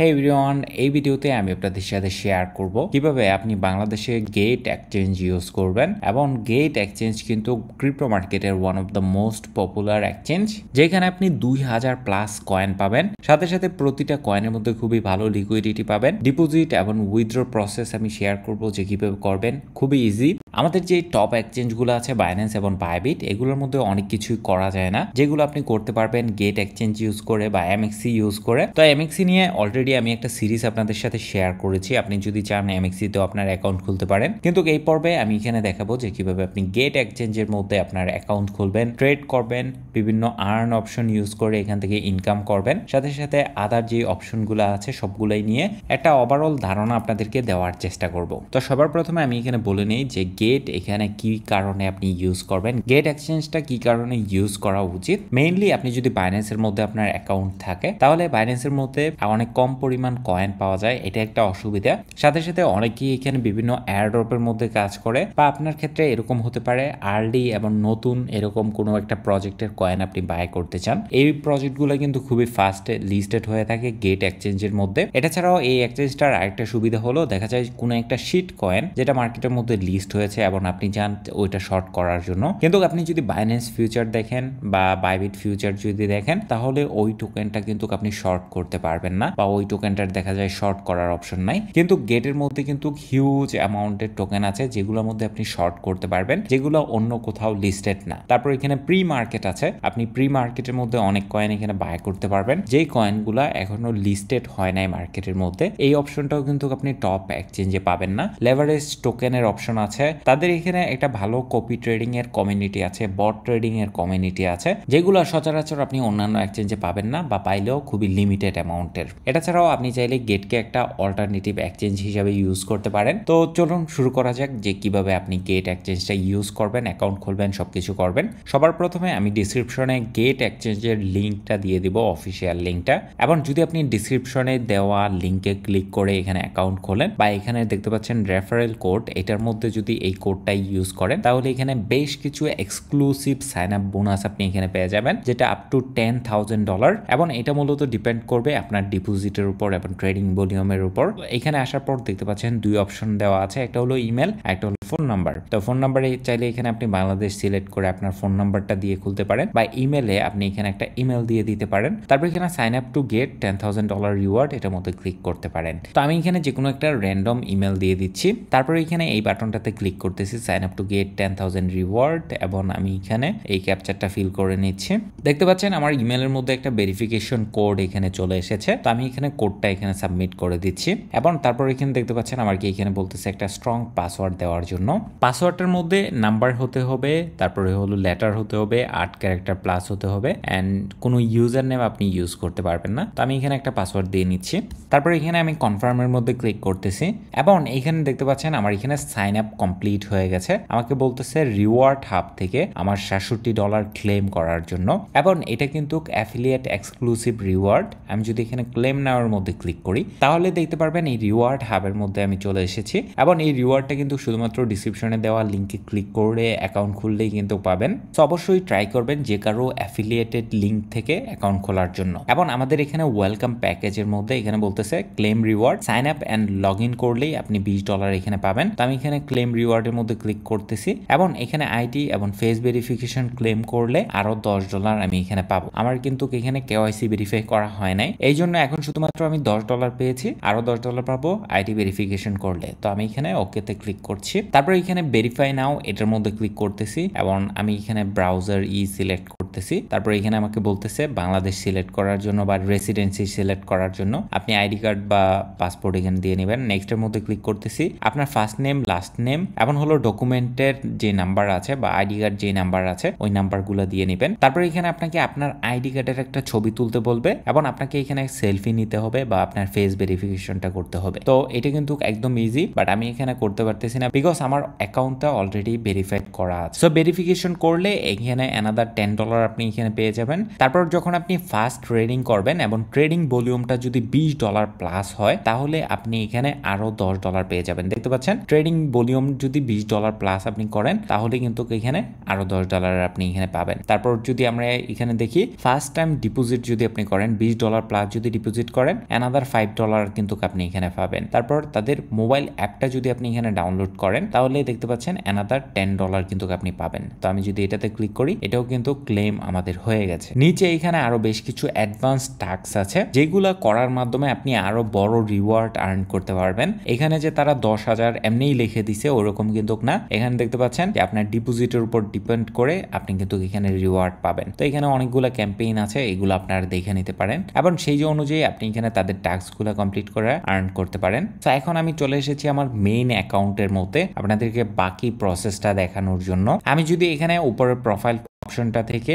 হে everyone, এই ভিডিওতে আমি আপনাদের সাথে শেয়ার করব কিভাবে আপনি বাংলাদেশে গেট এক্সচেঞ্জ ইউজ করবেন। এবং গেট এক্সচেঞ্জ কিন্তু ক্রিপ্টো মার্কেটের one of the most popular exchange, যেখানে আপনি 2000 প্লাস কয়েন পাবেন। সাথে সাথে প্রতিটা কয়েনের মধ্যে খুবই ভালো লিকুইডিটি পাবেন। ডিপোজিট এবং উইথড্র প্রসেস আমি শেয়ার করব যে কিভাবে করবেন, খুবই ইজি। আমাদের যে টপ এক্সচেঞ্জগুলো আছে বাইন্যান্স এবং বাইবিট, এগুলোর মধ্যে অনেক কিছুই করা যায় না, যেগুলো আপনি করতে পারবেন গেট এক্সচেঞ্জ ইউজ করে বা এমএক্সি ইউজ করে। তো এমএক্সি নিয়ে অলরেডি আমি একটা সিরিজ আপনাদের সাথে শেয়ার করেছি, আপনি যদি চান এমএক্সিতেও আপনার অ্যাকাউন্ট খুলতে পারেন। কিন্তু এই পর্বে আমি এখানে দেখাবো যে কিভাবে আপনি গেট এক্সচেঞ্জের মধ্যে আপনার অ্যাকাউন্ট খুলবেন, ট্রেড করবেন, বিভিন্ন আর্ন অপশন ইউজ করে এখান থেকে ইনকাম করবেন। সাথে সাথে আদার যে অপশনগুলো আছে সবগুলাই নিয়ে একটা ওভারঅল ধারণা আপনাদেরকে দেওয়ার চেষ্টা করব। তো সবার প্রথমে আমি এখানে বলে নিই যে গেট এখানে কি কারণে আপনি ইউজ করবেন, গেট এক্সচেঞ্জটা কি কারণে ইউজ করা উচিত। মেইনলি আপনি যদি বাইন্যান্সের মধ্যে আপনার অ্যাকাউন্ট থাকে, তাহলে বাইন্যান্সের মধ্যে অনেক কম পরিমাণ কয়েন পাওয়া যায়, এটা একটা অসুবিধা। সাথে সাথে অনেকেই এখানে বিভিন্ন এয়ারড্রপের মধ্যে কাজ করে, বা আপনার ক্ষেত্রে এরকম হতে পারে আর্লি এবং নতুন এরকম কোনো একটা প্রজেক্টের কয়েন আপনি বাই করতে চান। এই প্রজেক্টগুলো কিন্তু খুবই ফাস্ট লিস্টেড হয়ে থাকে গেট এক্সচেঞ্জের মধ্যে। এটা ছাড়াও এই এক্সচেঞ্জটার আরেকটা সুবিধা হলো, দেখা যায় কোনো একটা শিট কয়েন যেটা মার্কেটের মধ্যে লিস্ট হয়েছে এবং আপনি চান ওইটা শর্ট করার জন্য, কিন্তু আপনি যদি বাইন্যান্স ফিউচার দেখেন বা বাইবিট ফিউচার যদি দেখেন, তাহলে ওই টোকেনটা কিন্তু আপনি শর্ট করতে পারবেন না, বা ওই টোকেনটার দেখা যায় শর্ট করার অপশন নাই। কিন্তু গেটের মধ্যে কিন্তু হিউজ অ্যামাউন্টের টোকেন আছে যেগুলোর মধ্যে আপনি শর্ট করতে পারবেন, যেগুলো অন্য কোথাও লিস্টেড না। তারপর এখানে প্রি মার্কেট আছে, আপনি প্রি মার্কেটের মধ্যে অনেক কয়েন এখানে বাই করতে পারবেন, যেই কয়েনগুলো এখনো লিস্টেড হয় নাই মার্কেটের মধ্যে। এই অপশনটাও কিন্তু আপনি টপ এক্সচেঞ্জে পাবেন না। লেভারেজ টোকেনের অপশন আছে, তাদের এখানে একটা ভালো কপি ট্রেডিং এর কমিউনিটি আছে, বট ট্রেডিং এর কমিউনিটি আছে, যেগুলো সচরাচর আপনি অন্যান্য এক্সচেঞ্জে পাবেন না, বা পাইলেও খুবই লিমিটেড অ্যামাউন্টের। এটা ছাড়াও আপনি চাইলে গেটকে একটা অল্টারনেটিভ এক্সচেঞ্জ হিসাবে ইউজ করতে পারেন। তো চলুন শুরু করা যাক যে কিভাবে আপনি গেট এক্সচেঞ্জটা ইউজ করবেন, অ্যাকাউন্ট খুলবেন, সবকিছু করবেন। সবার প্রথমে আমি ডিসক্রিপশনে গেট এক্সচেঞ্জের লিঙ্কটা দিয়ে দিব, অফিসিয়াল লিঙ্কটা। এবং যদি আপনি ডিসক্রিপশনে দেওয়া লিঙ্কে ক্লিক করে এখানে অ্যাকাউন্ট খোলেন, বা এখানে দেখতে পাচ্ছেন রেফারেল কোড, এটার মধ্যে যদি এই কোডটা ইউজ করেন, তাহলে এখানে বেশ কিছু এক্সক্লুসিভ সাইন আপ বোনাস আপনি এখানে পেয়ে যাবেন, যেটা আপ টু $10,000। এবং এটা মূলত ডিপেন্ড করবে আপনার ডিপোজিটের উপর এবং ট্রেডিং ভলিউমের উপর। এখানে আসার পর দেখতে পাচ্ছেন দুই অপশন দেওয়া আছে, একটা হলো ইমেল, একটা হলো ফোন নাম্বার। তো ফোন নাম্বারে চাইলে এখানে আপনি বাংলাদেশ সিলেক্ট করে আপনার ফোন নাম্বারটা দিয়ে খুলতে পারেন, বা ইমেলে আপনি এখানে একটা ইমেল দিয়ে দিতে পারেন। তারপর এখানে sign up to get $10,000 reward, এটার মধ্যে ক্লিক করতে পারেন। তো আমি এখানে যে কোনো একটা র্যান্ডম ইমেল দিয়ে দিচ্ছি, তারপর এখানে এই বাটনটাতে ক্লিক করতেছি, sign up to get 10,000 reward, এবং আমি এখানে এই ক্যাপচারটা ফিল করে নিচ্ছি। দেখতে পাচ্ছেন আমার ইমেলের মধ্যে একটা ভেরিফিকেশন কোড এখানে চলে এসেছে। তো আমি এখানে কোডটা এখানে সাবমিট করে দিচ্ছি, এবং তারপর এখানে দেখতে পাচ্ছেন আমাকে এখানে বলতেছে একটা স্ট্রং পাসওয়ার্ড দেওয়ার জন্য। পাসওয়ার্ডের মধ্যে নাম্বার হতে হবে, তারপরে হলো লেটার হতে হবে, 8 ক্যারেক্টার প্লাস হতে হবে, অ্যান্ড কোনো ইউজার নেম আপনি ইউজ করতে পারবেন না। তো আমি এখানে একটা পাসওয়ার্ড দিয়ে নিচ্ছি। তারপর এখানে আমি কনফার্মের মধ্যে ক্লিক করতেছি, এবং এখানে দেখতে পাচ্ছেন আমার এখানে সাইন আপ কমপ্লিট হয়ে গেছে। আমাকে বলতেছে রিওয়ার্ড হাব থেকে আমার $67 ক্লেম করার জন্য, এবং এটা কিন্তু অ্যাফিলিয়েট এক্সক্লুসিভ রিওয়ার্ড। আমি যদি এখানে ক্লেম নেওয়ার মধ্যে ক্লিক করি, তাহলে দেখতে পারবেন এই রিওয়ার্ড হাবের মধ্যে আমি চলে এসেছি। এবং এই রিওয়ার্ডটা কিন্তু শুধুমাত্র ডিসক্রিপশনে দেওয়া লিঙ্কে ক্লিক করে অ্যাকাউন্ট খুললেই কিন্তু পাবেন। তো অবশ্যই ট্রাই করবেন যে কারো অ্যাফিলিয়েটেড লিঙ্ক থেকে অ্যাকাউন্ট খোলার জন্য। এবং আমাদের এখানে ওয়েলকাম প্যাকেজের মধ্যে এখানে বলতেছে claim reward, sign up and log in করলেই আপনি $20 এখানে পাবেন। তো আমি এখানে ক্লেম রিওয়ার্ডের মধ্যে ক্লিক করতেছি, এবং এখানে আইডি এবং ফেস ভেরিফিকেশন ক্লেম করলে আরো $10 আমি এখানে পাবো। আমার কিন্তু এখানে কেওয়াইসি ভেরিফাই করা হয় নাই, এই জন্য এখন শুধুমাত্র আমি $10 পেয়েছি, আরো $10 পাবো আইডি ভেরিফিকেশন করলে। তো আমি এখানে ওকেতে ক্লিক করছি, তারপর এখানে ভেরিফাই নাও এটার মধ্যে ক্লিক করতেছি, এবং আমি এখানে ব্রাউজার সিলেক্ট করতেছি। তারপর এখানে আমাকে বলতেছে বাংলাদেশ সিলেক্ট করার জন্য বা রেসিডেন্সি সিলেক্ট করার জন্য আপনি আইডি কার্ড বা পাসপোর্ট এখানে দিয়ে নেবেন। নেক্সটের মধ্যে ক্লিক করতেছি, আপনার ফার্স্ট নেম, লাস্ট নেম, এবং হলো ডকুমেন্টের যে নাম্বার আছে বা আইডি কার্ড যে নাম্বার আছে ওই নাম্বারগুলো দিয়ে নেবেন। তারপর এখানে আপনাকে আপনার আইডি কার্ডের একটা ছবি তুলতে বলবে, এবং আপনাকে এখানে সেলফি নিতে হবে বা আপনার ফেস ভেরিফিকেশনটা করতে হবে। তো এটা কিন্তু একদম ইজি, বাট আমি এখানে করতে পারতেছি না, বিকজ আমার অ্যাকাউন্টটা অলরেডি ভেরিফাইড করা আছে। সো ভেরিফিকেশন করলে এখানে অ্যানাদার $10 আপনি এখানে পেয়ে যাবেন। তারপর যখন আপনি ফার্স্ট ট্রেডিং করবেন এবং ট্রেডিং ভলিউমটা যদি $20 প্লাস হয় তাহলে আপনি এখানে আরো $10 পেয়ে যাবেন। দেখতে পাচ্ছেন ট্রেডিং ভলিউম যদি $20 প্লাস আপনি করেন তাহলে কিন্তু এখানে আরো $10 আপনি এখানে পাবেন। তারপর যদি আমরা এখানে দেখি ফার্স্ট টাইম ডিপোজিট যদি আপনি করেন $20 প্লাস যদি ডিপোজিট করেন অ্যানাদার $5 কিন্তু আপনি এখানে পাবেন। তারপর তাদের মোবাইল অ্যাপটা যদি আপনি এখানে ডাউনলোড করেন তাহলে দেখতে পাচ্ছেন অ্যানাদার $10 কিন্তু আপনি পাবেন। তো আমি যদি এটাতে ক্লিক করি এটাও কিন্তু ক্লেম আমাদের হয়ে গেছে। নিচে এখানে আরো বেশ কিছু অ্যাডভান্স টাস্ক আছে যেগুলা করার মাধ্যমে আপনি আরো বড় রিওয়ার্ড আর্ন করতে পারবেন। এখানে যে তারা 10,000 এমনিই লিখে দিছে ওরকম কিন্তু না, এখানে দেখতে পাচ্ছেন যে আপনার ডিপোজিটের উপর ডিপেন্ড করে আপনি কিন্তু এখানে রিওয়ার্ড পাবেন। তো এখানে অনেকগুলো ক্যাম্পেইন আছে, এগুলো আপনারা দেখে নিতে পারেন এবং সেই অনুযায়ী আপনি এখানে তাদের টাস্কগুলো কমপ্লিট করে আর্ন করতে পারেন। তো এখন আমি চলে এসেছি আমার মেইন অ্যাকাউন্টের মধ্যে আপনাদেরকে বাকি প্রসেসটা দেখানোর জন্য। আমি যদি এখানে উপরের প্রোফাইল অপশনটা থেকে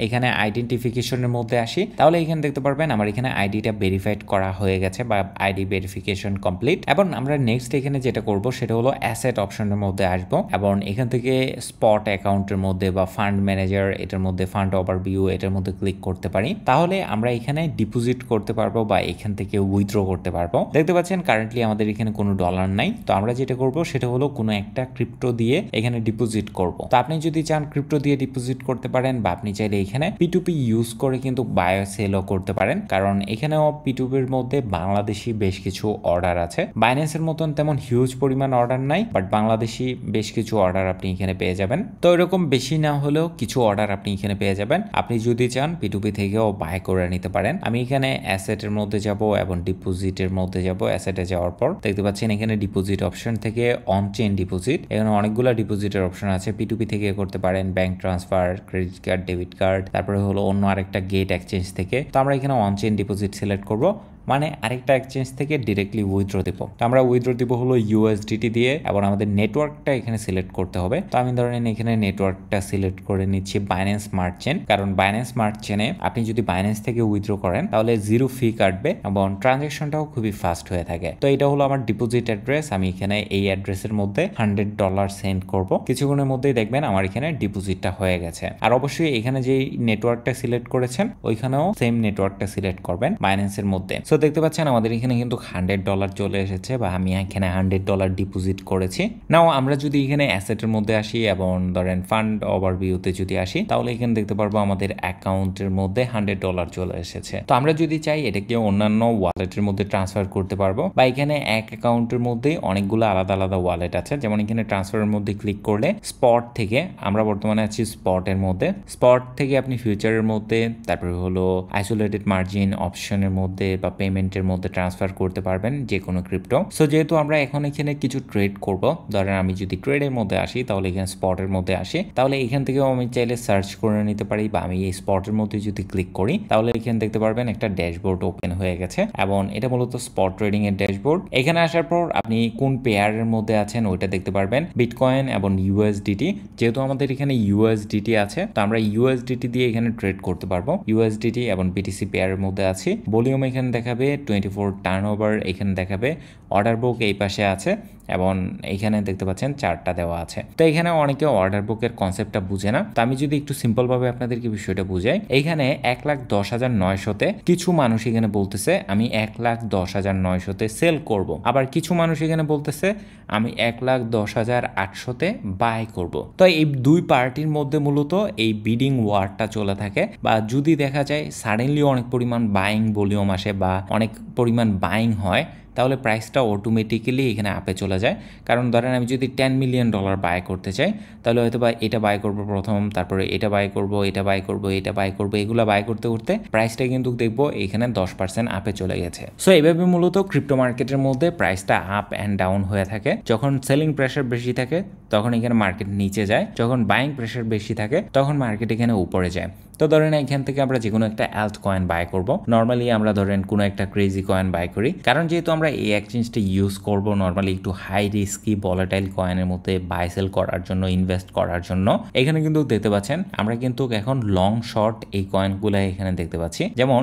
এখানে আইডেন্টিফিকেশনের মধ্যে আসি তাহলে এখানে দেখতে পারবেন আমার এখানে আইডিটা ভেরিফাইড করা হয়ে গেছে বা আইডি ভেরিফিকেশন কমপ্লিট। এবং আমরা নেক্সট এখানে যেটা করব সেটা হলো অ্যাসেট অপশনের মধ্যে আসবো এবং এখান থেকে স্পট অ্যাকাউন্টের মধ্যে বা ফান্ড ম্যানেজার এটার মধ্যে ফান্ড ওভারভিউ এটার মধ্যে ক্লিক করতে পারি। তাহলে আমরা এখানে ডিপোজিট করতে পারবো বা এখান থেকে উইথড্র করতে পারবো। দেখতে পাচ্ছেন কারেন্টলি আমাদের এখানে কোনো ডলার নাই। তো আমরা যেটা করব সেটা হলো কোনো একটা ক্রিপ্টো দিয়ে এখানে ডিপোজিট করব। তো আপনি যদি চান ক্রিপ্টো দিয়ে ডিপোজিট করতে পারেন বা আপনি চাইলে এখানে P2P ইউজ করে কিন্তু বাই সেলও করতে পারেন, কারণ এখানেও P2P-র মধ্যে বাংলাদেশি বেশ কিছু অর্ডার আছে। বাইন্যান্সের মতন তেমন হিউজ পরিমাণ অর্ডার নাই, বাট বাংলাদেশি বেশ কিছু অর্ডার আপনি এখানে পেয়ে যাবেন। তো এরকম বেশি না হলেও কিছু অর্ডার আপনি এখানে পেয়ে যাবেন। আপনি যদি চান P2P থেকেও বাই করে নিতে পারেন। আমি এখানে অ্যাসেটের মধ্যে যাব এবং ডিপোজিটের মধ্যে যাব। অ্যাসেটে যাওয়ার পর দেখতে পাচ্ছেন এখানে ডিপোজিট অপশন থেকে অন চেইন ডিপোজিট, এখানে অনেকগুলো ডিপোজিটের অপশন আছে। P2P থেকে করতে পারেন, bank transfer, credit card, debit card, তারপরে হলো অন্য আরেকটা গেট এক্সচেঞ্জ থেকে। তো আমরা এখানে অন চেইন ডিপোজিট সিলেক্ট করব, মানে আরেকটা এক্সচেঞ্জ থেকে ডিরেক্টলি উইথড্র দিব। তো আমরা উইথড্র দিব হলো USDT দিয়ে এবং আমাদের নেটওয়ার্কটা এখানে সিলেক্ট করতে হবে। তো আমি ধরেন এখানে নেটওয়ার্কটা সিলেক্ট করে নিচ্ছি বাইন্যান্স স্মার্ট চেইন, কারণ বাইন্যান্স স্মার্ট চেইনে আপনি যদি বাইন্যান্স থেকে উইথড্র করেন তাহলে 0 ফি কাটবে এবং ট্রানজ্যাকশনটাও খুবই ফাস্ট হয়ে থাকে। তো এটা হলো আমার ডিপোজিট অ্যাড্রেস। আমি এখানে এই অ্যাড্রেসের মধ্যে $100 সেন্ড করব। কিছুক্ষণের মধ্যেই দেখবেন আমার এখানে ডিপোজিটটা হয়ে গেছে। আর অবশ্যই এখানে যে নেটওয়ার্কটা সিলেক্ট করেছেন ওইখানেও সেম নেটওয়ার্কটা সিলেক্ট করবেন বাইন্যান্সের মধ্যে। সো দেখতে পাচ্ছেন আমাদের এখানে কিন্তু $100 চলে এসেছে বা আমি এখানে $100 ডিপোজিট করেছি। নাও আমরা যদি এখানে অ্যাসেটের মধ্যে আসি এবং ধরেন ফান্ড ওভারভিউতে যদি আসি তাহলে এখানে দেখতে পারবো আমাদের অ্যাকাউন্টের মধ্যে $100 চলে এসেছে। তো আমরা যদি চাই এটাকে অন্যান্য ওয়ালেটের মধ্যে ট্রান্সফার করতে পারবো বা এখানে এক অ্যাকাউন্টের মধ্যে অনেকগুলো আলাদা আলাদা ওয়ালেট আছে। যেমন এখানে ট্রান্সফারের মধ্যে ক্লিক করলে স্পট থেকে, আমরা বর্তমানে আছি স্পটের মধ্যে, স্পট থেকে আপনি ফিউচারের মধ্যে, তারপরে হলো আইসোলেটেড মার্জিন অপশনের মধ্যে বা পেমেন্টের মধ্যে ট্রান্সফার করতে পারবেন যে কোনো ক্রিপ্টো। সো যেহেতু আমরা এখন এখানে কিছু ট্রেড করব, ধরেন আমি যদি ট্রেডের মধ্যে আসি তাহলে এখানে স্পটের মধ্যে আসি, তাহলে এখান থেকেও আমি চাইলে সার্চ করে নিতে পারি বা আমি এই স্পটের মধ্যে যদি ক্লিক করি তাহলে এখানে দেখতে পারবেন একটা ড্যাশবোর্ড ওপেন হয়ে গেছে এবং এটা মূলত স্পট ট্রেডিং এর ড্যাশবোর্ড। এখানে আসার পর আপনি কোন পেয়ারের মধ্যে আছেন ওইটা দেখতে পারবেন, বিটকয়েন এবং USDT। যেহেতু আমাদের এখানে USDT আছে তো আমরা USDT দিয়ে এখানে ট্রেড করতে পারবো। USDT এবং BTC পেয়ারের মধ্যে আছি। ভলিউম এখানে দেখাবে 24 টার্নওভার, এখানে দেখাবে অর্ডার বুক এই পাশে আছে এবং এখানে দেখতে পাচ্ছেন চার্টটা দেওয়া আছে। তো এখানে অনেকে অর্ডার বুকের কনসেপ্টটা বুঝে না, তো আমি যদি একটু সিম্পল ভাবে আপনাদেরকে বিষয়টা বুঝাই, এইখানে 1,10,900-তে কিছু মানুষ এখানে বলতেছে আমি 1,10,900-তে সেল করব, আবার কিছু মানুষ এখানে বলতেছে আমি 1,10,800-তে বাই করব। তো এই দুই পার্টির মধ্যে মূলত এই বিডিং ওয়ারটা চলে থাকে, বা যদি দেখা যায় সাডেনলি অনেক পরিমাণ বাইং ভলিউম আসে বা অনেক পরিমাণ বাইং হয় তাহলে প্রাইসটা অটোমেটিক্যালি এখানে আপে চলে যায়। কারণ ধরেন আমি যদি $10 মিলিয়ন বাই করতে চাই তাহলে হয়তো বা এটা বাই করবো প্রথম, তারপরে এটা বাই করবো, এটা বাই করবো, এটা বাই করবো, এগুলো বাই করতে করতে প্রাইসটা কিন্তু দেখবো এখানে 10% আপে চলে গেছে। সো এইভাবে মূলত ক্রিপ্টো মার্কেটের মধ্যে প্রাইসটা আপ অ্যান্ড ডাউন হয়ে থাকে। যখন সেলিং প্রেশার বেশি থাকে তখন এখানে মার্কেট নিচে যায়, যখন বাইং প্রেশার বেশি থাকে তখন মার্কেট এখানে উপরে যায়। তো ধরেন এখান থেকে আমরা যে কোনো একটা অ্যাল্ট কয়েন বাই করব। নর্মালি আমরা ধরেন কোনো একটা ক্রেজি কয়েন বাই করি, কারণ যেহেতু আমরা এই এক্সচেঞ্জটা ইউজ করব নর্মালি একটু হাই রিস্কি ভলাটাইল কয়েনের মধ্যে বাই সেল করার জন্য, ইনভেস্ট করার জন্য। এখানে কিন্তু দেখতে পাচ্ছেন আমরা কিন্তু এখন লং শর্ট এই কয়েনগুলো এখানে দেখতে পাচ্ছি, যেমন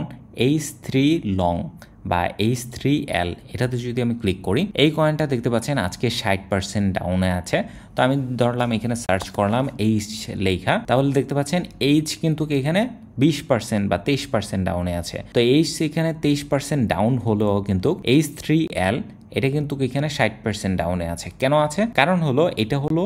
H3 লং বা H3L এটাতে যদি আমি ক্লিক করি, এই কয়েনটা দেখতে পাচ্ছেন আজকে 60% ডাউনে আছে। তো আমি ধরলাম এখানে সার্চ করলাম H লেখা, তাহলে দেখতে পাচ্ছেন H কিন্তু এখানে 20% বা 23% ডাউনে আছে। তো H এখানে 23% ডাউন হলেও কিন্তু H3L এটা কিন্তু এখানে 60% ডাউনে আছে। কেন আছে? কারণ হলো এটা হলো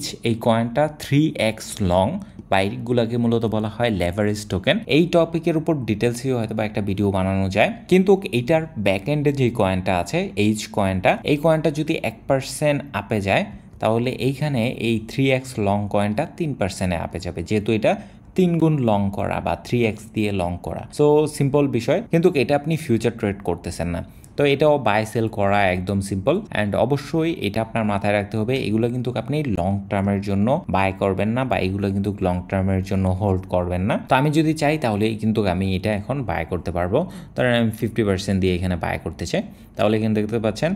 H, এই কয়েনটা 3x লং বা এইগুলাকে মূলত বলা হয় লেভারেজ টোকেন। এই টপিকের উপর ডিটেলসই হয়তো বা একটা ভিডিও বানানো যায়, কিন্তু এটার ব্যাকএন্ডে যে কয়েনটা আছে H কয়েনটা, এই কয়েনটা যদি 1% আপে যায় তাহলে এইখানে এই 3x লং কয়েনটা 3% আপে যাবে, যেহেতু এটা 3 গুণ লং করা বা 3x দিয়ে লং করা। সো সিম্পল বিষয়, কিন্তু এটা আপনি ফিউচার ট্রেড করতেছেন না। তো এটাও বাই সেল করা একদম সিম্পল। অ্যান্ড অবশ্যই এটা আপনার মাথায় রাখতে হবে, এগুলো কিন্তু আপনি লং টার্মের জন্য বাই করবেন না বা এগুলো কিন্তু লং টার্মের জন্য হোল্ড করবেন না। তো আমি যদি চাই তাহলে কিন্তু আমি এটা এখন বাই করতে পারবো। ধরেন আমি 50% দিয়ে এখানে বাই করতে চাই, তাহলে এখানে দেখতে পাচ্ছেন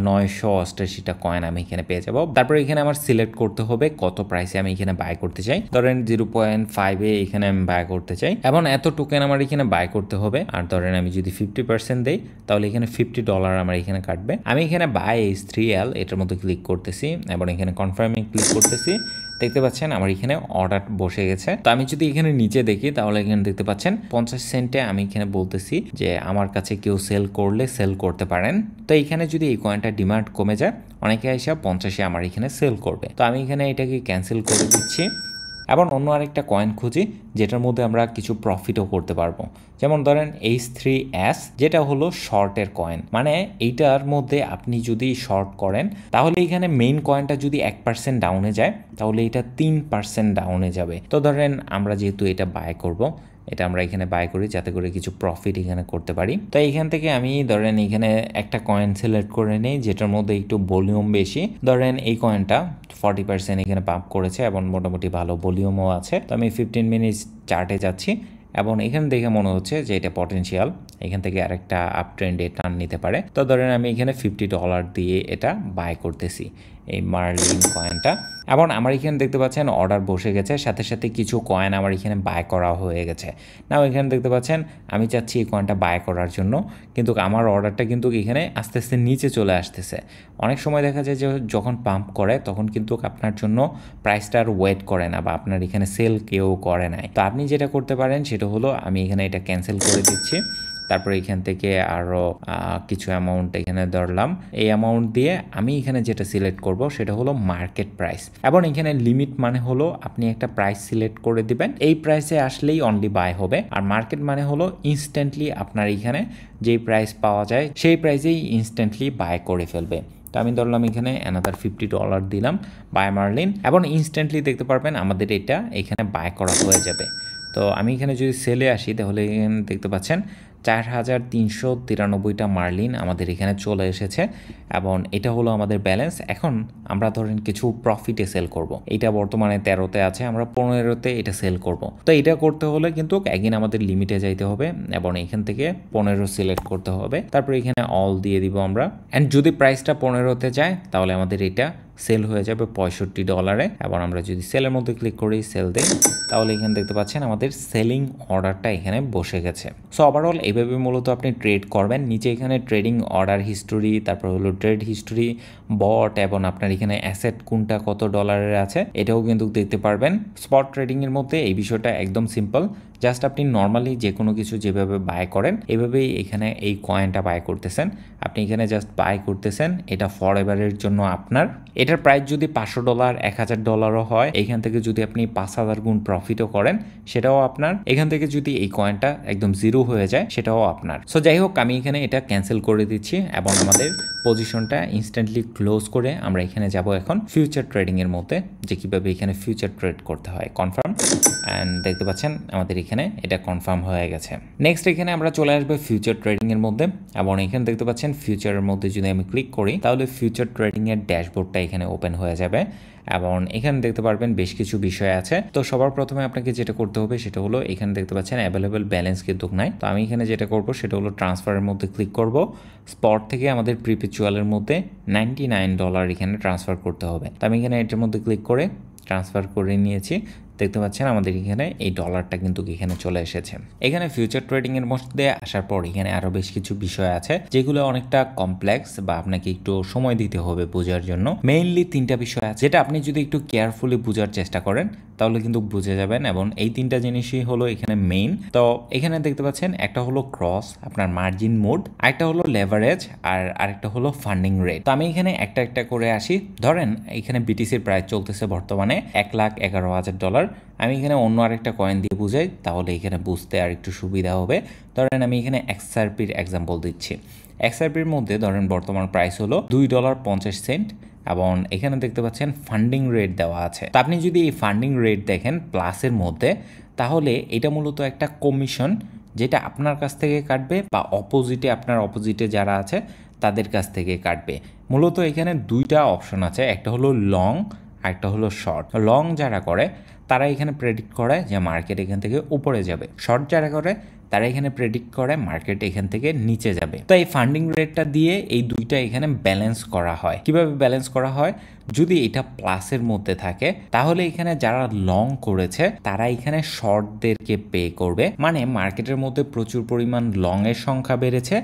988টা কয়েন আমি এখানে পেয়ে যাবো। তারপরে এখানে আমার সিলেক্ট করতে হবে কত প্রাইসে আমি এখানে বাই করতে চাই। ধরেন 0.5 এখানে আমি বাই করতে চাই এবং এত টোকেন আমার এখানে বাই করতে হবে। আর ধরেন আমি যদি 50% দেই তাহলে এখানে $50 আমার এখানে কাটবে। আমি এখানে বাই H3L এটার মধ্যে ক্লিক করতেছি এবং এখানে কনফার্মে ক্লিক করতেছি। দেখতে পাচ্ছেন আমার এখানে অর্ডার বসে গেছে। তো আমি যদি এখানে নিচে দেখি তাহলে এখানে দেখতে পাচ্ছেন 50 সেন্টে আমি এখানে বলতেছি যে আমার কাছে কেউ সেল করলে সেল করতে পারেন। তো এইখানে যদি এই কয়েনটা ডিমান্ড কমে যায়, অনেকে এসে 50-এ আমার এখানে সেল করবে। তো আমি এখানে এটাকে ক্যান্সেল করে দিচ্ছি এবং অন্য আরেকটা কয়েন খুঁজি যেটার মধ্যে আমরা কিছু প্রফিটও করতে পারবো। যেমন ধরেন H3S, যেটা হলো শর্টের কয়েন, মানে এইটার মধ্যে আপনি যদি শর্ট করেন তাহলে এখানে মেইন কয়েনটা যদি 1% ডাউনে যায় তাহলে এটা 3% ডাউনে যাবে। তো ধরেন আমরা যেহেতু এটা বাই করব, এটা আমরা এখানে বাই করি যাতে করে কিছু প্রফিট এখানে করতে পারি। তো এইখান থেকে আমি ধরেন এখানে একটা কয়েন সিলেক্ট করে নিই যেটার মধ্যে একটু ভলিউম বেশি। ধরেন এই কয়েনটা 40% এখানে পাম্প করেছে এবং মোটামুটি ভালো ভলিউমও আছে। তো আমি 15 মিনিট চার্টে যাচ্ছি এবং এখানে দেখে মনে হচ্ছে যে এটা পটেনশিয়াল, এখান থেকে আরেকটা আপ ট্রেন্ডে টার্ন নিতে পারে। তো ধরেন আমি এখানে $50 দিয়ে এটা বাই করতেছি এই মার্লিন কয়েনটা, এবং আমার এখানে দেখতে পাচ্ছেন অর্ডার বসে গেছে, সাথে সাথে কিছু কয়েন আমার এখানে বাই করা হয়ে গেছে। নাও এখানে দেখতে পাচ্ছেন আমি চাচ্ছি এই কয়েনটা বাই করার জন্য, কিন্তু আমার অর্ডারটা কিন্তু এখানে আস্তে আস্তে নিচে চলে আসতেছে। অনেক সময় দেখা যায় যে যখন পাম্প করে তখন কিন্তু আপনার জন্য প্রাইসটা আর ওয়েট করে না বা আপনার এখানে সেল কেউ করে নাই। তো আপনি যেটা করতে পারেন সেটা হলো আমি এখানে এটা ক্যান্সেল করে দিচ্ছি। তারপরে এখান থেকে আরও কিছু অ্যামাউন্ট এখানে ধরলাম। এই অ্যামাউন্ট দিয়ে আমি এখানে যেটা সিলেক্ট করব সেটা হলো মার্কেট প্রাইস, এবং এখানে লিমিট মানে হলো আপনি একটা প্রাইস সিলেক্ট করে দিবেন, এই প্রাইসে আসলেই অনলি বাই হবে। আর মার্কেট মানে হলো ইনস্ট্যান্টলি আপনার এখানে যেই প্রাইস পাওয়া যায় সেই প্রাইসেই ইনস্ট্যান্টলি বাই করে ফেলবে। তো আমি ধরলাম এখানে অ্যানাদার $50 দিলাম বাই মার্লিন, এবং ইনস্ট্যান্টলি দেখতে পারবেন আমাদের এটা এখানে বাই করা হয়ে যাবে। তো আমি এখানে যদি সেলে আসি তাহলে এখানে দেখতে পাচ্ছেন 4393টা মার্লিন আমাদের এখানে চলে এসেছে এবং এটা হলো আমাদের ব্যালেন্স। এখন আমরা ধরেন কিছু প্রফিটে সেল করব। এটা বর্তমানে 13তে আছে, আমরা 15তে এটা সেল করব। তো এটা করতে হলে কিন্তু একদিন আমাদের লিমিটে যাইতে হবে এবং এখান থেকে 15 সিলেক্ট করতে হবে। তারপর এখানে অল দিয়ে দিব আমরা, অ্যান্ড যদি প্রাইসটা 15তে যায় তাহলে আমাদের এটা সেল হয়ে যাবে $65। এবং আমরা যদি সেলের মধ্যে ক্লিক করি, সেল দেই, তাহলে এখানে দেখতে পাচ্ছেন আমাদের সেলিং অর্ডারটা এখানে বসে গেছে। সো ওভারঅল এইভাবে মূলত আপনি ট্রেড করবেন। নিচে এখানে ট্রেডিং অর্ডার হিস্টোরি, তারপর হলো ট্রেড হিস্টোরি, বট, এবং আপনার এখানে অ্যাসেট কোনটা কত ডলারের আছে এটাও কিন্তু দেখতে পারবেন। স্পট ট্রেডিংয়ের মধ্যে এই বিষয়টা একদম সিম্পল, জাস্ট আপনি নর্মালি যে কোনো কিছু যেভাবে বাই করেন এভাবেই এখানে এই কয়েনটা বাই করতেছেন। আপনি এখানে জাস্ট বাই করতেছেন, এটা ফর এভারের জন্য আপনার। এটার প্রাইস যদি $500 $1000 হয়, এখান থেকে যদি আপনি 5000 গুণ প্রফিটও করেন সেটাও আপনার। এখান থেকে যদি এই কয়েনটা একদম জিরো হয়ে যায় সেটাও আপনার। সো যাই হোক, আমি এখানে এটা ক্যান্সেল করে দিচ্ছি এবং আমাদের পজিশনটা ইনস্ট্যান্টলি ক্লোজ করে আমরা এখানে যাব এখন ফিউচার ট্রেডিং এর মধ্যে, যে কিভাবে এখানে ফিউচার ট্রেড করতে হয়। কনফার্ম, অ্যান্ড দেখতে পাচ্ছেন আমাদের এখানে এটা কনফার্ম হয়ে গেছে। নেক্সট এখানে আমরা চলে আসবো ফিউচার ট্রেডিং এর মধ্যে, এবং এখানে দেখতে পাচ্ছেন ফিউচারের মধ্যে যদি আমি ক্লিক করি তাহলে ফিউচার ট্রেডিং এর ড্যাশবোর্ডটা এখানে ওপেন হয়ে যাবে এবং এখানে দেখতে পারবেন বেশ কিছু বিষয় আছে। তো সবার প্রথমে আপনাকে যেটা করতে হবে সেটা হলো এখানে দেখতে পাচ্ছেন অ্যাভেলেবেল ব্যালেন্স কিন্তু নাই। তো আমি এখানে যেটা করব সেটা হলো ট্রান্সফারের মধ্যে ক্লিক করব। স্পট থেকে আমাদের প্রিপেচুয়ালের মধ্যে $99 এখানে ট্রান্সফার করতে হবে। তো আমি এখানে এটার মধ্যে ক্লিক করে ট্রান্সফার করে নিয়েছি। দেখতে পাচ্ছেন আমাদের এখানে এই ডলারটা কিন্তু এখানে চলে এসেছে। এখানে ফিউচার ট্রেডিং এর মধ্যে আসার পর এখানে আরো বেশ কিছু বিষয় আছে যেগুলো অনেকটা কমপ্লেক্স বা আপনাকে একটু সময় দিতে হবে বোঝার জন্য। মেইনলি 3টা বিষয় আছে যেটা আপনি যদি একটু কেয়ারফুলি বোঝার চেষ্টা করেন তাহলে কিন্তু বুঝে যাবেন, এবং এই 3টা জিনিসই হলো এখানে মেইন। তো এখানে দেখতে পাচ্ছেন একটা হলো ক্রস, আপনার মার্জিন মোড, আরেকটা হলো লেভারেজ, আর আরেকটা হলো ফান্ডিং রেট। তো আমি এখানে একটা একটা করে আসি। ধরেন এখানে বিটিসির প্রাইস চলতেছে বর্তমানে $1,11,000। আমি এখানে অন্য আরেকটা কয়েন দিয়ে বুঝাই তাহলে এখানে বুঝতে আর একটু সুবিধা হবে। ধরেন আমি এখানে XRPর এক্সাম্পল দিচ্ছি। XRPর মধ্যে ধরেন বর্তমান প্রাইস হলো $2.50 এবং এখানে দেখতে পাচ্ছেন ফান্ডিং রেট দেওয়া আছে। তো আপনি যদি এই ফান্ডিং রেট দেখেন প্লাসের মধ্যে, তাহলে এটা মূলত একটা কমিশন যেটা আপনার কাছ থেকে কাটবে বা আপনার অপোজিটে যারা আছে তাদের কাছ থেকে কাটবে। মূলত এখানে 2টা অপশন আছে, একটা হলো লং আর একটা হলো শর্ট। লং যারা করে তারা এখানে প্রেডিক্ট করে যে মার্কেট এখান থেকে উপরে যাবে, শর্ট যারা করে তারা এখানে প্রেডিক্ট করে মার্কেট এখান থেকে নিচে যাবে। তো এই ফান্ডিং রেটটা দিয়ে এই 2টা এখানে ব্যালেন্স করা হয়। কিভাবে ব্যালেন্স করা হয়? যদি এটা প্লাসের মধ্যে থাকে তাহলে এখানে যারা লং করেছে তারা এখানে শর্টদেরকে পে করবে, মানে মার্কেটের মধ্যে প্রচুর পরিমাণ লং এর সংখ্যা বেড়েছে,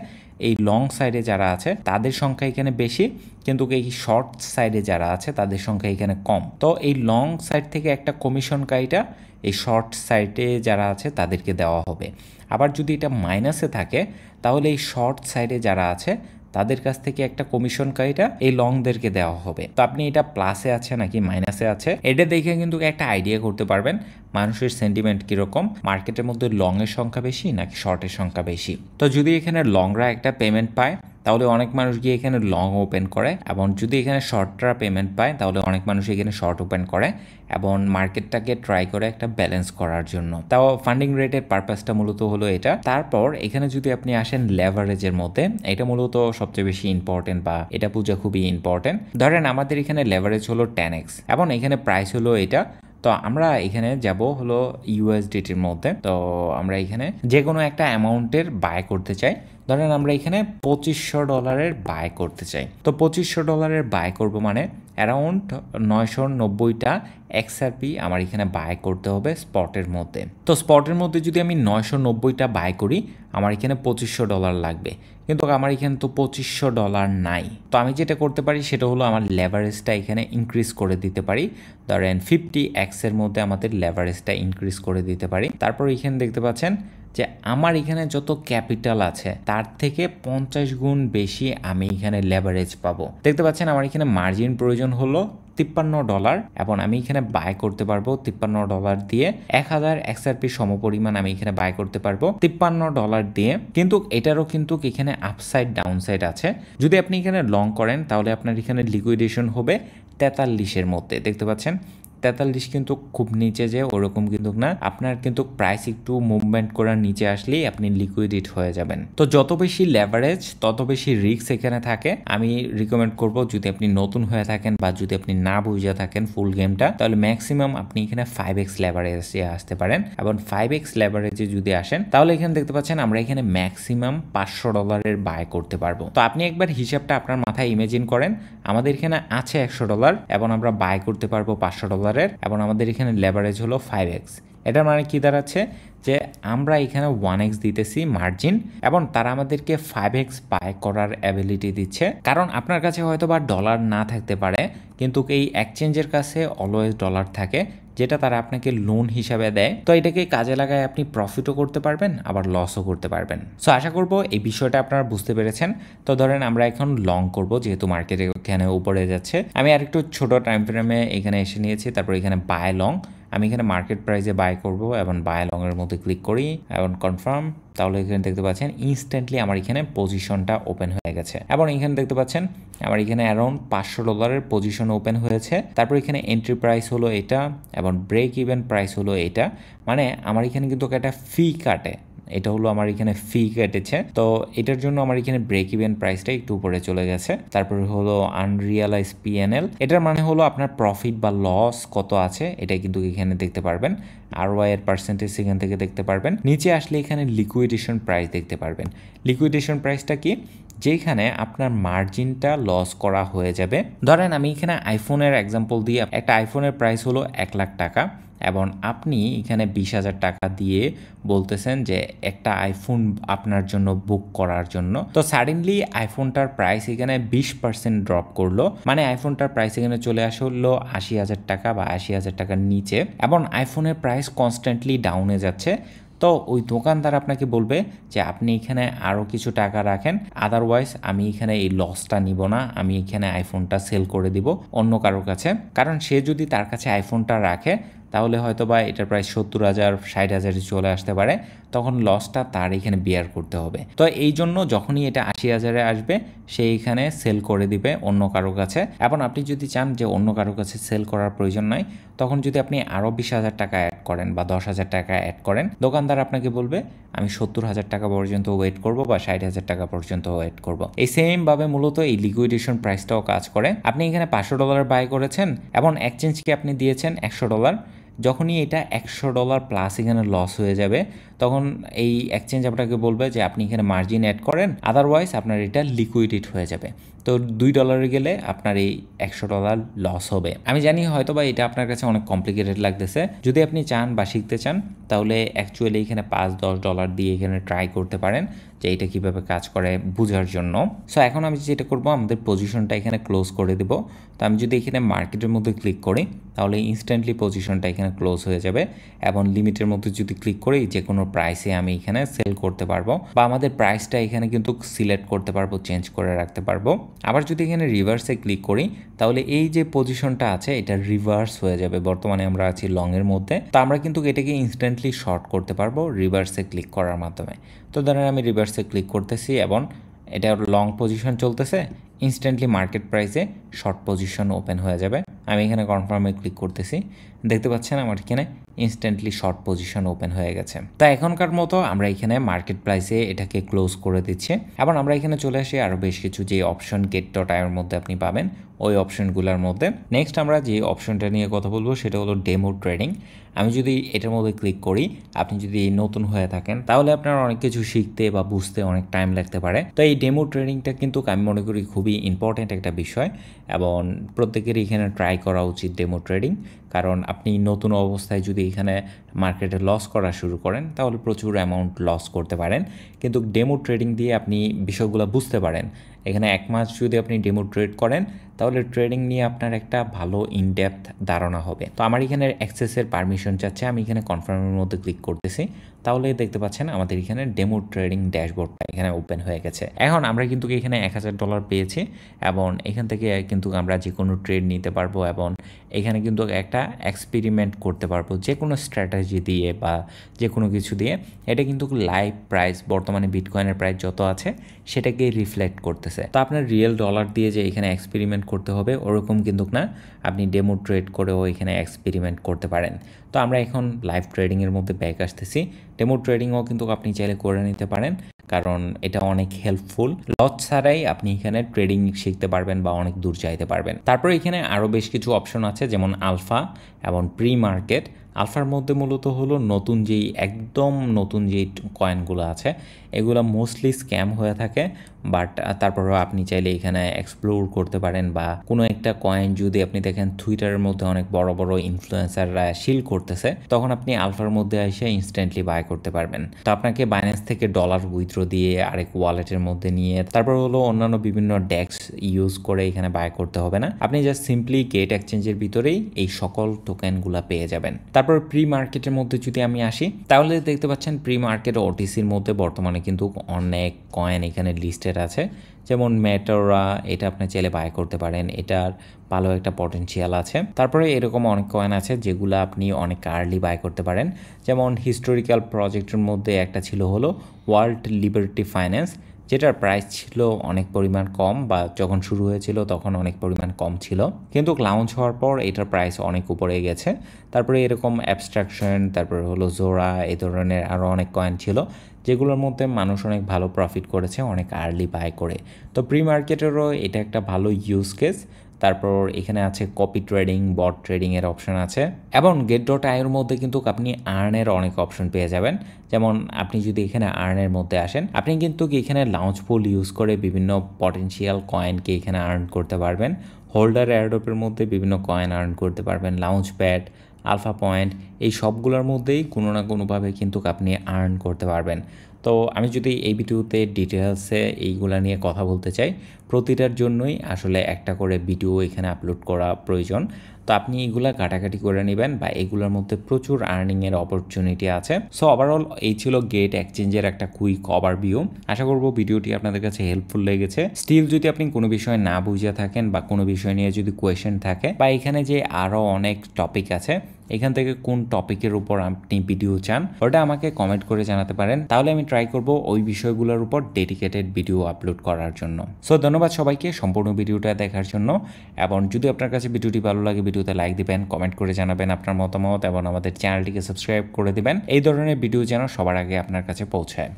এই লং সাইডে যারা আছে তাদের সংখ্যা এখানে বেশি, কিন্তু এই শর্ট সাইডে যারা আছে তাদের সংখ্যা এখানে কম। তো এই লং সাইড থেকে একটা কমিশনকারীটা এই শর্ট সাইডে যারা আছে তাদেরকে দেওয়া হবে। আবার যদি এটা মাইনাসে থাকে তাহলে এই শর্ট সাইডে যারা আছে তাদের কাছ থেকে একটা কমিশনকারীটা এই লংদেরকে দেওয়া হবে। তো আপনি এটা প্লাসে আছে নাকি মাইনাসে আছে এটা দেখে কিন্তু একটা আইডিয়া করতে পারবেন মানুষের সেন্টিমেন্ট কিরকম, মার্কেটের মধ্যে লং এর সংখ্যা বেশি নাকি শর্টের সংখ্যা বেশি। তো যদি এখানে লংরা একটা পেমেন্ট পায় তাহলে অনেক মানুষ গিয়ে এখানে লং ওপেন করে, এবং যদি এখানে শর্টরা পেমেন্ট পায় তাহলে অনেক মানুষ এখানে শর্ট ওপেন করে এবং মার্কেটটাকে ট্রাই করে একটা ব্যালেন্স করার জন্য। তাও ফান্ডিং রেটের পারপাসটা মূলত হলো এটা। তারপর এখানে যদি আপনি আসেন লেভারেজের মধ্যে, এটা মূলত সবচেয়ে বেশি ইম্পর্টেন্ট বা এটা বোঝা খুবই ইম্পর্টেন্ট। ধরেন আমাদের এখানে লেভারেজ হলো 10x এবং এখানে প্রাইস হলো এটা। তো আমরা এখানে যাব হলো ইউএসডিটির মধ্যে। তো আমরা এখানে যে কোনো একটা অ্যামাউন্টের বাই করতে চাই। ধরেন আমরা এখানে $2500 বাই করতে চাই। তো $2500 বাই করব মানে অ্যারাউন্ড 990টা XRP আমার এখানে বাই করতে হবে স্পটের মধ্যে। তো স্পটের মধ্যে যদি আমি 990টা বাই করি আমার এখানে $2500 লাগবে, কিন্তু আমার এখানে তো $2500 নাই। তো আমি যেটা করতে পারি সেটা হলো আমার লেভারেজটা এখানে ইনক্রিজ করে দিতে পারি। ধরেন 50x এর মধ্যে আমাদের লেভারেজটা ইনক্রিজ করে দিতে পারি। তারপর এখানে দেখতে পাচ্ছেন যে আমার এখানে যত ক্যাপিটাল আছে তার থেকে 50 গুণ বেশি আমি এখানে লেভারেজ পাবো। দেখতে পাচ্ছেন আমার এখানে মার্জিন প্রয়োজন হলো $53 এবং আমি এখানে বাই করতে পারবো $53 দিয়ে 1000 XRP সমপরিমাণ আমি এখানে বাই করতে পারবো $53 দিয়ে। কিন্তু এটারও কিন্তু এখানে আপসাইড ডাউনসাইড আছে। যদি আপনি এখানে লং করেন তাহলে আপনার এখানে লিকুইডেশন হবে 43-এর মধ্যে। দেখতে পাচ্ছেন 43 কিন্তু খুব নিচে যে ওরকম কিন্তু না, আপনার কিন্তু প্রাইস একটু মুভমেন্ট করার নিচে আসলেই আপনি লিকুইডেট হয়ে যাবেন। তো যত বেশি লেভারেজ তত বেশি রিস্ক এখানে থাকে। আমি রিকমেন্ড করব যদি আপনি নতুন হয়ে থাকেন বা যদি আপনি না বুঝে থাকেন ফুল গেমটা, তাহলে ম্যাক্সিমাম আপনি এখানে 5x লেভারেজে আসতে পারেন। এবং 5x লেভারেজে যদি আসেন তাহলে এখানে দেখতে পাচ্ছেন আমরা এখানে ম্যাক্সিমাম $500 বাই করতে পারবো। তো আপনি একবার হিসাবটা আপনার মাথায় ইমেজিন করেন, আমাদের এখানে আছে $100 এবং আমরা বাই করতে পারবো $500 এবং আমাদের এখানে লেভারেজ হলো 5x। এটার মানে কি দাঁড়াচ্ছে যে আমরা এখানে 1x দিতেছি মার্জিন এবং তারা আমাদেরকে 5x বাই করার অ্যাবিলিটি দিচ্ছে। কারণ আপনার কাছে হয়তো বা ডলার না থাকতে পারে, কিন্তু এই এক্সচেঞ্জের কাছে অলওয়েজ ডলার থাকে যেটা তারা আপনাকে লোন হিসাবে দেয়। তো এটাকে কাজে লাগায় আপনি প্রফিটও করতে পারবেন আবার লসও করতে পারবেন। সো আশা করব এই বিষয়টা আপনারা বুঝতে পেরেছেন। তো ধরেন আমরা এখন লং করব, যেহেতু মার্কেটে এখানে উপরে যাচ্ছে। আমি আর একটু ছোট টাইম ফ্রেমে এখানে এসে নিয়েছি। তারপর এখানে বাই লং, আমি এখানে মার্কেট প্রাইসে বাই করব এবং বাই লং এর মধ্যে ক্লিক করি এবং কনফার্ম। তাহলে এখানে দেখতে পাচ্ছেন ইনস্ট্যান্টলি আমার এখানে পজিশনটা ওপেন হয়ে গেছে এবং এখানে দেখতে পাচ্ছেন আমার এখানে অ্যারাউন্ড $500 পজিশন ওপেন হয়েছে। তারপর এখানে এন্ট্রি প্রাইস হলো এটা এবং ব্রেক ইভেন প্রাইস হলো এটা। মানে আমার এখানে কিন্তু একটা ফি কাটে, এটা হলো আমার এখানে ফি কেটেছে। তো এটার জন্য আমার এখানে ব্রেক ইভেন প্রাইসটা একটু উপরে চলে গেছে। তারপরে হলো আনরিয়ালাইজ পিএনএল, এটার মানে হলো আপনার প্রফিট বা লস কত আছে এটা কিন্তু এখানে দেখতে পারবেন। ROI এর পার্সেন্টেজ এখান থেকে দেখতে পারবেন। নিচে আসলে এখানে লিকুইডেশন প্রাইস দেখতে পারবেন। লিকুইডেশন প্রাইসটা কি? যেখানে আপনার মার্জিনটা লস করা হয়ে যাবে। ধরেন আমি এখানে আইফোনের এক্সাম্পল দিয়ে, একটা আইফোনের প্রাইস হলো 1,00,000 টাকা এবং আপনি এখানে 20,000 টাকা দিয়ে বলতেছেন যে একটা আইফোন আপনার জন্য বুক করার জন্য। তো সাডেনলি আইফোনটার প্রাইস এখানে 20% ড্রপ করলো, মানে আইফোনটার প্রাইস এখানে চলে আসলো 80,000 টাকা বা 80,000 টাকার নিচে, এবং আইফোনের প্রাইস কনস্ট্যান্টলি ডাউনে যাচ্ছে। তো ওই দোকানদার আপনাকে বলবে যে আপনি এখানে আরও কিছু টাকা রাখেন, আদারওয়াইজ আমি এখানে এই লসটা নিব না, আমি এখানে আইফোনটা সেল করে দিব অন্য কারোর কাছে। কারণ সে যদি তার কাছে আইফোনটা রাখে তাহলে হয়তো বা এটার প্রায় 70,000 60,000 চলে আসতে পারে, তখন লসটা তার এখানে বিয়ার করতে হবে। তো এই জন্য যখনই এটা 80,000-এ আসবে সে এখানে সেল করে দিবে অন্য কারো কাছে। এবং আপনি যদি চান যে অন্য কারো কাছে সেল করার প্রয়োজন নাই, তখন যদি আপনি আরও 20,000 টাকা অ্যাড করেন বা 10,000 টাকা অ্যাড করেন, দোকানদার আপনাকে বলবে আমি 70,000 টাকা পর্যন্ত ওয়েট করব বা 60,000 টাকা পর্যন্ত ওয়েট করব। এই সেমভাবে মূলত এই লিকুইডেশন প্রাইসটাও কাজ করে। আপনি এখানে $500 বাই করেছেন এবং এক্সচেঞ্জকে আপনি দিয়েছেন $100। যখনই এটা $100 প্লাস এখানে লস হয়ে যাবে, তখন এই এক্সচেঞ্জ আপনাকে বলবে যে আপনি এখানে মার্জিন অ্যাড করেন, আদারওয়াইজ আপনার এটা লিকুইডেট হয়ে যাবে। তো $2 গেলে আপনার এই $100 লস হবে। আমি জানি হয়তো বা এটা আপনার কাছে অনেক কমপ্লিকেটেড লাগতেছে। যদি আপনি চান বা শিখতে চান তাহলে অ্যাকচুয়ালি এখানে $5-10 দিয়ে এখানে ট্রাই করতে পারেন যে এটা কীভাবে কাজ করে বোঝার জন্য। সো এখন আমি যেটা করব, আমাদের পজিশনটা এখানে ক্লোজ করে দেব। তো আমি যদি এখানে মার্কেটের মধ্যে ক্লিক করি তাহলে ইনস্ট্যান্টলি পজিশনটা এখানে ক্লোজ হয়ে যাবে, এবং লিমিটের মধ্যে যদি ক্লিক করি যে কোনো প্রাইসে আমি এখানে সেল করতে পারবো, বা আমাদের প্রাইসটা এখানে কিন্তু সিলেক্ট করতে পারবো, চেঞ্জ করে রাখতে পারবো। আবার যদি এখানে রিভার্সে ক্লিক করি তাহলে এই যে পজিশনটা আছে এটা রিভার্স হয়ে যাবে। বর্তমানে আমরা আছি লংয়ের মধ্যে, তো আমরা কিন্তু এটাকে ইনস্ট্যান্টলি শর্ট করতে পারবো রিভার্সে ক্লিক করার মাধ্যমে। তো ধরেন আমি রিভার্সে ক্লিক করতেছি এবং এটা লং পজিশন চলতেছে, ইনস্ট্যান্টলি মার্কেট প্রাইসে শর্ট পজিশন ওপেন হয়ে যাবে। আমি এখানে কনফার্মে ক্লিক করতেছি, দেখতে পাচ্ছেন আমার এখানে ইনস্ট্যান্টলি শর্ট পজিশন ওপেন হয়ে গেছে। তো এখনকার মতো আমরা এখানে মার্কেট প্রাইসে এটাকে ক্লোজ করে দিচ্ছি। এবং আমরা এখানে চলে আসি আরও বেশ কিছু যে অপশন get.io মধ্যে আপনি পাবেন ওই অপশনগুলোর মধ্যে। নেক্সট আমরা যে অপশনটা নিয়ে কথা বলবো সেটা হলো ডেমো ট্রেডিং। আমি যদি এটার মধ্যে ক্লিক করি, আপনি যদি নতুন হয়ে থাকেন তাহলে আপনার অনেক কিছু শিখতে বা বুঝতে অনেক টাইম লাগতে পারে। তো এই ডেমো ট্রেডিংটা কিন্তু আমি মনে করি খুবই ইম্পর্ট্যান্ট একটা বিষয়, এবং প্রত্যেকেরই এখানে ট্রাই করা উচিত ডেমো ট্রেডিং। কারণ আপনি নতুন অবস্থায় যদি এখানে মার্কেটে লস করা শুরু করেন তাহলে প্রচুর অ্যামাউন্ট লস করতে পারেন, কিন্তু ডেমো ট্রেডিং দিয়ে আপনি বিষয়গুলো বুঝতে পারেন। এখানে 1 মাস যদি আপনি ডেমো ট্রেড করেন তাহলে ট্রেডিং নিয়ে আপনার একটা ভালো ইনডেপথ ধারণা হবে। তো আমার এখানে অ্যাক্সেসের পারমিশন চাচ্ছে, আমি এখানে কনফার্মের মধ্যে ক্লিক করতেছি, তাহলে দেখতে পাচ্ছেন আমাদের এখানে ডেমো ট্রেডিং ড্যাশবোর্ডটা এখানে ওপেন হয়ে গেছে। এখন আমরা কিন্তু এখানে $1,000 পেয়েছি, এবং এখান থেকে কিন্তু আমরা যে কোনো ট্রেড নিতে পারবো, এবং এখানে কিন্তু একটা এক্সপেরিমেন্ট করতে পারবো যে কোনো স্ট্র্যাটেজি দিয়ে বা যে কোনো কিছু দিয়ে। এটা কিন্তু লাইভ প্রাইস, বর্তমানে বিটকয়েনের প্রাইস যত আছে সেটাকে রিফ্লেক্ট করতেছে। তো আপনার রিয়েল ডলার দিয়ে যে এখানে এক্সপেরিমেন্ট করতে হবে ওরকম কিন্তু না, আপনি ডেমো ট্রেড করেও এখানে এক্সপেরিমেন্ট করতে পারেন। তো আমরা এখন লাইভ ট্রেডিংয়ের মধ্যে ব্যাক আসতেছি। ডেমো ট্রেডিংও কিন্তু আপনি চাইলে করে নিতে পারেন, কারণ এটা অনেক হেল্পফুল। লস ছাড়াই আপনি এখানে ট্রেডিং শিখতে পারবেন বা অনেক দূর যাইতে পারবেন। তারপর এখানে আরও বেশ কিছু অপশন আছে, যেমন আলফা এবং প্রি মার্কেট। আলফার মধ্যে মূলত হলো একদম নতুন যেই কয়েনগুলো আছে এগুলো মোস্টলি স্ক্যাম হয়ে থাকে, বাট তারপরেও আপনি চাইলে এখানে এক্সপ্লোর করতে পারেন। বা কোনো একটা কয়েন যদি আপনি দেখেন টুইটারের মধ্যে অনেক বড় বড় ইনফ্লুয়েন্সাররা শিল করতেছে, তখন আপনি আলফার মধ্যে এসে ইনস্ট্যান্টলি বাই করতে পারবেন। তো আপনাকে বাইন্যান্স থেকে ডলার উইথড্র দিয়ে আরেক ওয়ালেটের মধ্যে নিয়ে তারপর হলো অন্যান্য বিভিন্ন ডেক্স ইউজ করে এখানে বাই করতে হবে না, আপনি জাস্ট সিম্পলি গেট এক্সচেঞ্জের ভিতরেই এই সকল টোকেনগুলো পেয়ে যাবেন। তারপর প্রি মার্কেটের মধ্যে যদি আমি আসি তাহলে দেখতে পাচ্ছেন প্রি মার্কেট ওটিসির মধ্যে বর্তমানে কিন্তু অনেক কয়েন এখানে লিস্টেড আছে, যেমন মেটোরা, এটা আপনি চাইলে বাই করতে পারেন, এটার ভালো একটা পটেনশিয়াল আছে। তারপরে এরকম অনেক কয়েন আছে যেগুলো আপনি অনেক আর্লি বাই করতে পারেন, যেমন হিস্টোরিক্যাল প্রজেক্টের মধ্যে একটা ছিল হলো ওয়ার্ল্ড লিবার্টি ফাইন্যান্স, যেটার প্রাইস ছিল অনেক পরিমাণ কম, বা যখন শুরু হয়েছিল তখন অনেক পরিমাণ কম ছিল, কিন্তু লঞ্চ হওয়ার পর এটার প্রাইস অনেক উপরে গেছে। তারপরে এরকম অ্যাবস্ট্রাকশন, তারপরে হলো জোরা, এই ধরনের আরও অনেক কয়েন ছিল যেগুলোর মধ্যে মানুষ অনেক ভালো প্রফিট করেছে অনেক আর্লি বাই করে। তো প্রি মার্কেটেরও এটা একটা ভালো ইউজ কেস, তারপর এখানে আছে কপি ট্রেডিং, বট ট্রেডিং এর অপশন আছে এবং get.io এর মধ্যে কিন্তু আপনি আর্নের অনেক অপশন পেয়ে যাবেন। যেমন আপনি যদি এখানে আর্নের মধ্যে আসেন, আপনি কিন্তু এখানে লাউঞ্জ পুল ইউজ করে বিভিন্ন পটেনশিয়াল কয়েনকে এখানে আর্ন করতে পারবেন। হোল্ডার এয়ারড্রপের মধ্যে বিভিন্ন কয়েন আর্ন করতে পারবেন। লাউঞ্জ প্যাড, আলফা পয়েন্ট, এই সবগুলোর মধ্যেই কোনো না কোনোভাবে কিন্তু আপনি আর্ন করতে পারবেন। তো আমি যদি এই ভিডিওতে ডিটেলসে এইগুলা নিয়ে কথা বলতে চাই, প্রতিটার জন্যই আসলে একটা করে ভিডিও এখানে আপলোড করা প্রয়োজন। তো আপনি এগুলা কাটাকাটি করে নেবেন বা এগুলোর মধ্যে প্রচুর আর্নিংয়ের অপরচুনিটি আছে। সো ওভারঅল এই ছিল গেট এক্সচেঞ্জের একটা কুইক ওভারভিউ। আশা করব ভিডিওটি আপনাদের কাছে হেল্পফুল লেগেছে। স্টিল যদি আপনি কোনো বিষয় না বুঝে থাকেন বা কোনো বিষয় নিয়ে যদি কোয়েশ্চেন থাকে বা এখানে যে আরও অনেক টপিক আছে, এখান থেকে কোন টপিকের উপর আপনি ভিডিও চান ওটা আমাকে কমেন্ট করে জানাতে পারেন, তাহলে আমি ট্রাই করব ওই বিষয়গুলোর উপর ডেডিকেটেড ভিডিও আপলোড করার জন্য। সো ধন্যবাদ সবাইকে সম্পূর্ণ ভিডিওটা দেখার জন্য, এবং যদি আপনার কাছে ভিডিওটি ভালো লাগে ভিডিওতে লাইক দিবেন, কমেন্ট করে জানাবেন আপনার মতামত এবং আমাদের চ্যানেলটিকে সাবস্ক্রাইব করে দিবেন এই ধরনের ভিডিও যেন সবার আগে আপনার কাছে পৌঁছায়।